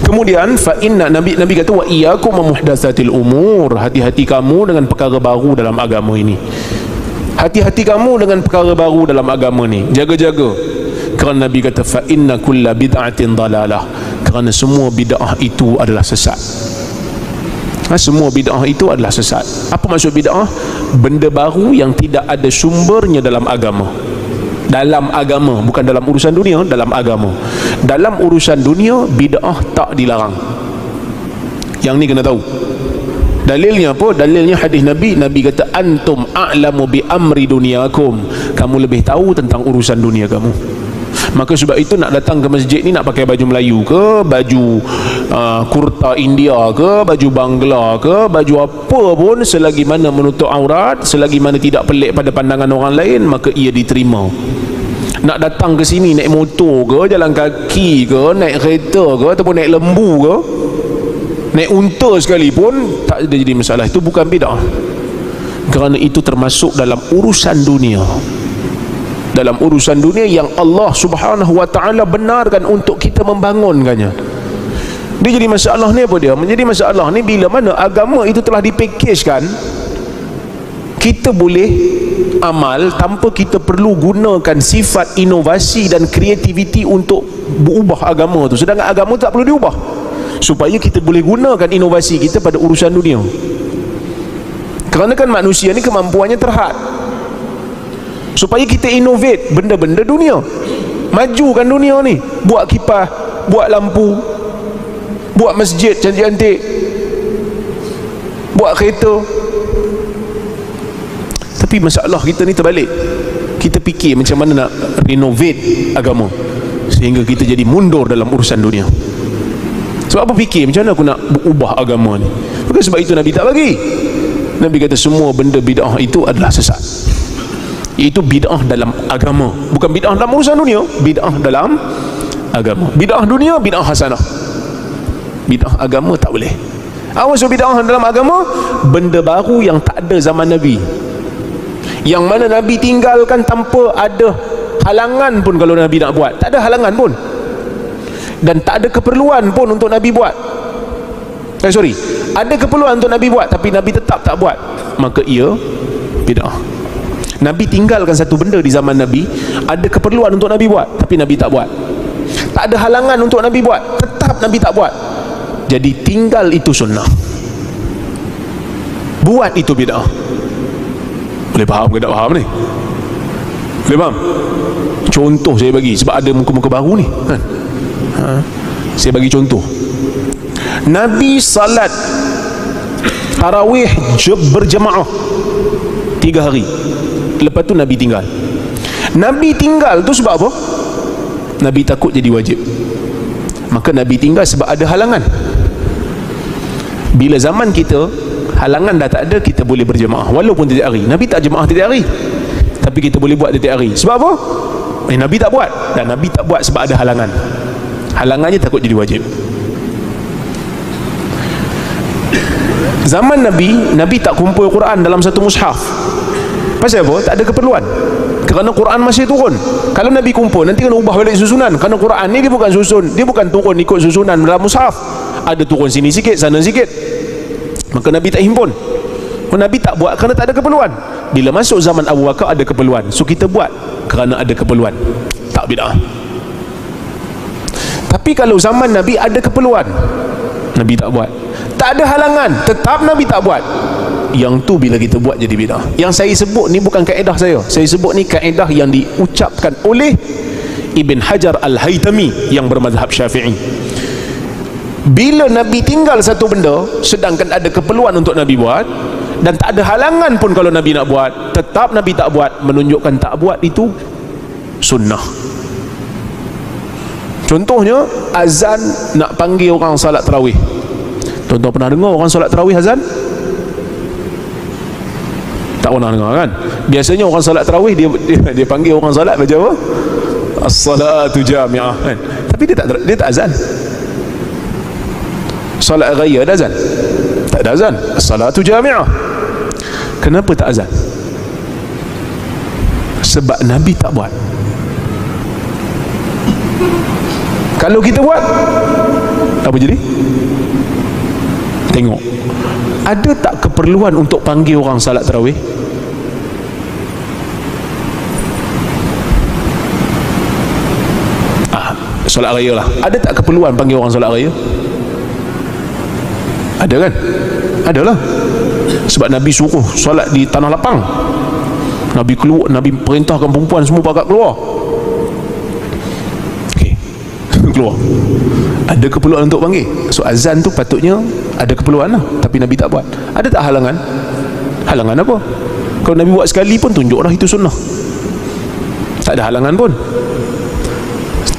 Kemudian fa inna Nabi kata wa iyyakum muhdatsatil umur, hati-hati kamu dengan perkara baru dalam agama ini. Hati-hati kamu dengan perkara baru dalam agama ni, jaga-jaga. Kerana Nabi kata fa inna kulla bid'atin dalalah, kerana semua bid'ah itu adalah sesat. Semua bid'ah itu adalah sesat. Apa maksud bid'ah? Benda baru yang tidak ada sumbernya dalam agama. Dalam agama, bukan dalam urusan dunia, dalam agama. Dalam urusan dunia, bid'ah tak dilarang. Yang ni kena tahu. Dalilnya apa? Dalilnya hadis Nabi. Nabi kata antum a'lamu bi amri dunyakum, kamu lebih tahu tentang urusan dunia kamu. Maka sebab itu nak datang ke masjid ni, nak pakai baju Melayu ke, baju kurta India ke, baju Bangla ke, baju apa pun, selagi mana menutup aurat, selagi mana tidak pelik pada pandangan orang lain, maka ia diterima. Nak datang ke sini naik motor ke, jalan kaki ke, naik kereta ke, ataupun naik lembu ke, naik unta sekalipun, tak ada jadi masalah. Itu bukan bid'ah, kerana itu termasuk dalam urusan dunia. Dalam urusan dunia yang Allah subhanahu wa ta'ala benarkan untuk kita membangunkannya. Dia jadi masalah ni apa dia? Menjadi masalah ni bila mana agama itu telah dipakejkan, kita boleh amal tanpa kita perlu gunakan sifat inovasi dan kreativiti untuk berubah agama tu. Sedangkan agama tak perlu diubah, supaya kita boleh gunakan inovasi kita pada urusan dunia. Kerana kan manusia ni kemampuannya terhad, supaya kita innovate benda-benda dunia, majukan dunia ni, buat kipas, buat lampu, buat masjid cantik-cantik, buat kereta. Tapi masalah kita ni terbalik. Kita fikir macam mana nak renovate agama sehingga kita jadi mundur dalam urusan dunia. Sebab apa fikir macam mana aku nak ubah agama ni? Maka sebab itu Nabi tak bagi. Nabi kata semua benda bid'ah itu adalah sesat. Itu bid'ah dalam agama, bukan bid'ah dalam urusan dunia, bid'ah dalam agama. Bid'ah dunia, bid'ah hasanah. Bid'ah agama tak boleh. Apa maksud bid'ah dalam agama? Benda baru yang tak ada zaman Nabi, yang mana Nabi tinggalkan tanpa ada halangan pun. Kalau Nabi nak buat, tak ada halangan pun, dan tak ada keperluan pun untuk Nabi buat. Ada keperluan untuk Nabi buat, tapi Nabi tetap tak buat, maka ia bid'ah. Nabi tinggalkan satu benda di zaman Nabi, ada keperluan untuk Nabi buat, tapi Nabi tak buat. Tak ada halangan untuk Nabi buat, tetap Nabi tak buat. Jadi tinggal itu sunnah, buat itu bid'ah. Boleh faham ke tak faham ni? Boleh faham? Contoh saya bagi, sebab ada muka-muka baru ni kan? Saya bagi contoh. Nabi salat tarawih berjemaah 3 hari, lepas tu Nabi tinggal. Nabi tinggal tu sebab apa? Nabi takut jadi wajib, maka Nabi tinggal sebab ada halangan. Bila zaman kita halangan dah tak ada, kita boleh berjemaah walaupun tiap hari. Nabi tak jemaah tiap hari, tapi kita boleh buat tiap hari. Sebab apa? Nabi tak buat, dan Nabi tak buat sebab ada halangan. Halangannya takut jadi wajib. Zaman Nabi, Nabi tak kumpul Quran dalam satu mushaf. Pasal apa? Tak ada keperluan, kerana Quran masih turun. Kalau Nabi kumpul, nanti kena ubah balik susunan, kerana Quran ni dia bukan susun, dia bukan turun ikut susunan dalam mushaf. Ada turun sini sikit, sana sikit, maka Nabi tak himpun. Nabi tak buat kerana tak ada keperluan. Bila masuk zaman Abu Bakar ada keperluan, so kita buat kerana ada keperluan, tak bid'ah. Tapi kalau zaman Nabi ada keperluan, Nabi tak buat. Tak ada halangan, tetap Nabi tak buat. Yang tu bila kita buat jadi bid'ah. Yang saya sebut ni bukan kaedah saya sebut ni kaedah yang diucapkan oleh Ibn Hajar Al-Haytami yang bermazhab Syafi'i. Bila Nabi tinggal satu benda, sedangkan ada keperluan untuk Nabi buat, dan tak ada halangan pun kalau Nabi nak buat, tetap Nabi tak buat, menunjukkan tak buat itu sunnah. Contohnya azan nak panggil orang salat tarawih. Tuan-tuan pernah dengar orang salat tarawih azan? Tak pernah dengar kan? Biasanya orang salat tarawih dia panggil orang salat macam apa? As-salatu jami'ah kan? Tapi dia tak azan. Salat raya ada azan? Tak ada azan. As-salatu jami'ah. Kenapa tak azan? Sebab Nabi tak buat. Kalau kita buat, Apa jadi? Tengok, ada tak keperluan untuk panggil orang salat tarawih? Solat raya lah, ada tak keperluan panggil orang solat raya? Ada kan? Adalah. Sebab Nabi suruh solat di tanah lapang. Nabi keluar, Nabi perintahkan perempuan semua pakat keluar. Okey. Keluar. Ada keperluan untuk panggil. So azan tu patutnya ada keperluan lah, tapi Nabi tak buat. Ada tak halangan? Halangan apa? Kalau Nabi buat sekali pun tunjuklah itu sunnah. Tak ada halangan pun.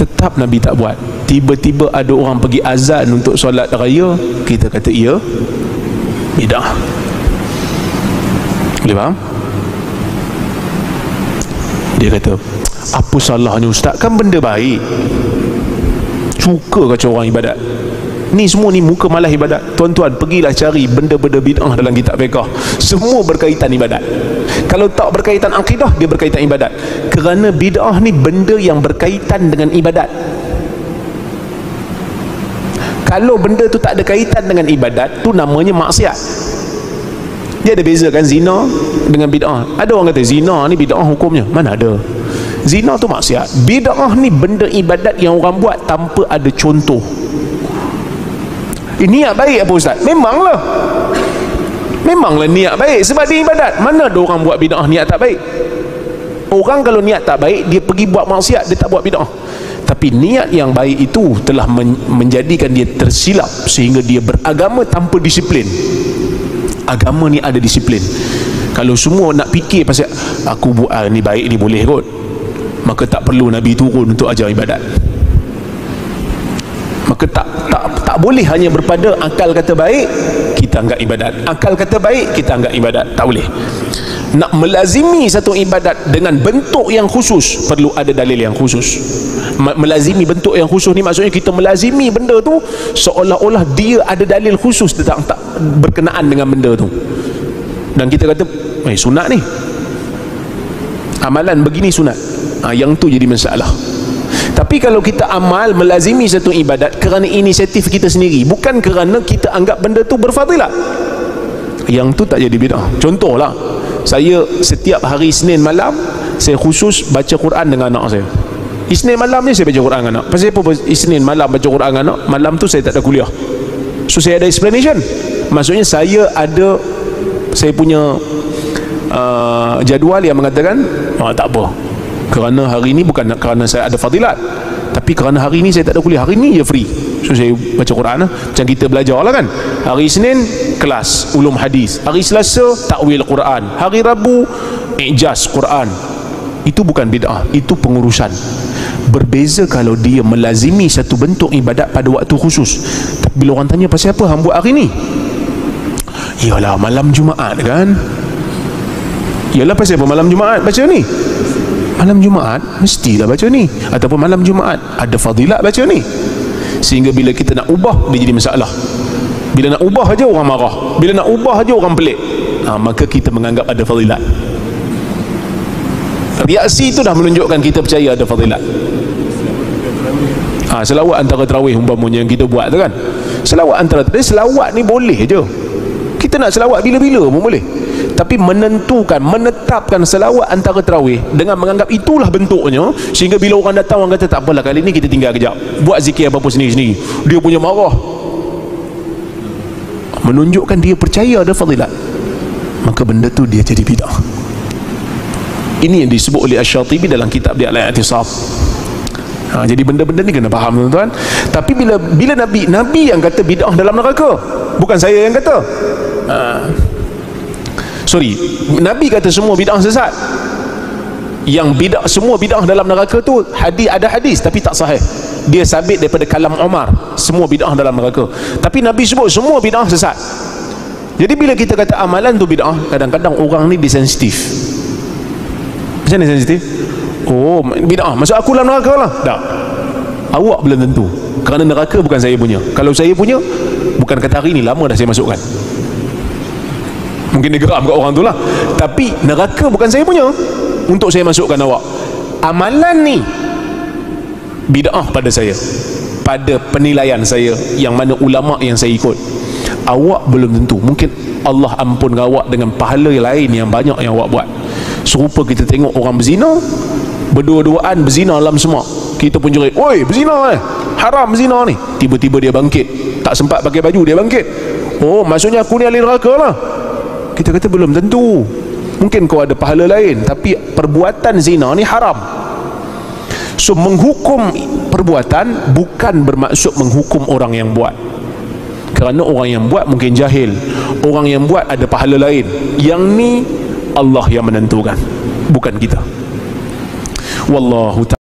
Tetap Nabi tak buat. Tiba-tiba ada orang pergi azan untuk solat raya, kita kata iya bidah. Boleh faham? Dia kata, apa salahnya ustaz, kan benda baik. Suka kacau orang ibadat. Ni semua ni muka malah ibadat. Tuan-tuan, pergilah cari benda-benda bid'ah dalam kitab fiqh. Semua berkaitan ibadat. Kalau tak berkaitan akidah, dia berkaitan ibadat. Kerana bid'ah ni benda yang berkaitan dengan ibadat. Kalau benda tu tak ada kaitan dengan ibadat, tu namanya maksiat. Dia ada beza kan zina dengan bid'ah. Ada orang kata zina ni bid'ah hukumnya. Mana ada? Zina tu maksiat. Bid'ah ni benda ibadat yang orang buat tanpa ada contoh. Niat baik apa ustaz? Memanglah niat baik sebab dia ibadat. Mana ada orang buat bid'ah niat tak baik? Orang kalau niat tak baik, dia pergi buat maksiat, dia tak buat bid'ah. Tapi niat yang baik itu telah menjadikan dia tersilap sehingga dia beragama tanpa disiplin. Agama ni ada disiplin. Kalau semua nak fikir pasal aku buat ni baik ni boleh kot, maka tak perlu Nabi turun untuk ajar ibadat. Maka tak boleh hanya berpada akal kata baik kita anggap ibadat, akal kata baik kita anggap ibadat. Tak boleh. Nak melazimi satu ibadat dengan bentuk yang khusus, perlu ada dalil yang khusus. Melazimi bentuk yang khusus ni maksudnya kita melazimi benda tu seolah-olah dia ada dalil khusus tentang tak berkenaan dengan benda tu. Dan kita kata sunat ni, amalan begini sunat. Yang tu jadi masalah. Tapi kalau kita amal melazimi satu ibadat kerana inisiatif kita sendiri, bukan kerana kita anggap benda tu berfadilat, yang tu tak jadi bid'ah. Contohlah, saya setiap hari Isnin malam saya khusus baca Quran dengan anak saya. Isnin malam ni saya baca Quran dengan anak. Pasal apa Isnin malam baca Quran dengan anak? Malam tu saya tak ada kuliah. So saya ada explanation. Maksudnya saya punya jadual yang mengatakan tak apa, kerana hari ni bukan kerana saya ada fadilat, tapi kerana hari ni saya tak ada kuliah, hari ni je free, so saya baca Quran lah. Macam kita belajar lah kan, hari Isnin kelas ulum hadis, hari Selasa takwil Quran, hari Rabu ijaz Quran. Itu bukan bid'ah, itu pengurusan. Berbeza kalau dia melazimi satu bentuk ibadat pada waktu khusus. Tapi bila orang tanya pasal apa hang buat hari ni, yalah malam Jumaat kan. Yalah pasal apa malam Jumaat baca ni? Malam Jumaat mestilah baca ni, ataupun malam Jumaat ada fadilat baca ni. Sehingga bila kita nak ubah, dia jadi masalah. Bila nak ubah aja orang marah, bila nak ubah aja orang pelik. Maka kita menganggap ada fadilat. Reaksi itu dah menunjukkan kita percaya ada fadilat. Selawat antara tarawih umpamanya yang kita buat tu kan, selawat antara selawat ni boleh je, kita nak selawat bila-bila pun boleh. Tapi menetapkan selawat antara tarawih dengan menganggap itulah bentuknya, sehingga bila orang datang orang kata tak apalah kali ni kita tinggal kejap, buat zikir apa-apa sendiri-sendiri, dia punya marah, menunjukkan dia percaya ada fadilat, maka benda tu dia jadi bid'ah. Ini yang disebut oleh Asy-Syatibi dalam kitab dia Al-I'tisam. Jadi benda-benda ni kena faham tuan-tuan. Tapi bila Nabi yang kata bid'ah dalam neraka, bukan saya yang kata. Nabi kata semua bid'ah sesat. Yang semua bid'ah dalam neraka tu ada hadis tapi tak sahih. Dia sabit daripada kalam Umar, semua bid'ah dalam neraka. Tapi Nabi sebut semua bid'ah sesat. Jadi bila kita kata amalan tu bid'ah, kadang-kadang orang ni disensitif. Macam mana sensitif? Bid'ah masuk aku dalam neraka lah. Tak, awak belum tentu, kerana neraka bukan saya punya. Kalau saya punya, bukan kata hari ni, lama dah saya masukkan. Mungkin dia geram kat orang tu lah. Tapi neraka bukan saya punya untuk saya masukkan awak. Amalan ni bid'ah pada saya. pada penilaian saya, yang mana ulama yang saya ikut, awak belum tentu, mungkin Allah ampunkan awak dengan pahala lain yang banyak yang awak buat. Serupa kita tengok orang berzina, berdua-duaan berzina dalam semak, kita pun jerit, oi berzina haram berzina ni, tiba-tiba dia bangkit, tak sempat pakai baju dia bangkit, oh maksudnya aku ni ahli neraka lah. Kita kata belum tentu, mungkin kau ada pahala lain, tapi perbuatan zina ni haram. So menghukum perbuatan bukan bermaksud menghukum orang yang buat, kerana orang yang buat mungkin jahil, orang yang buat ada pahala lain. Yang ni Allah yang menentukan, bukan kita. Wallahu ta'ala.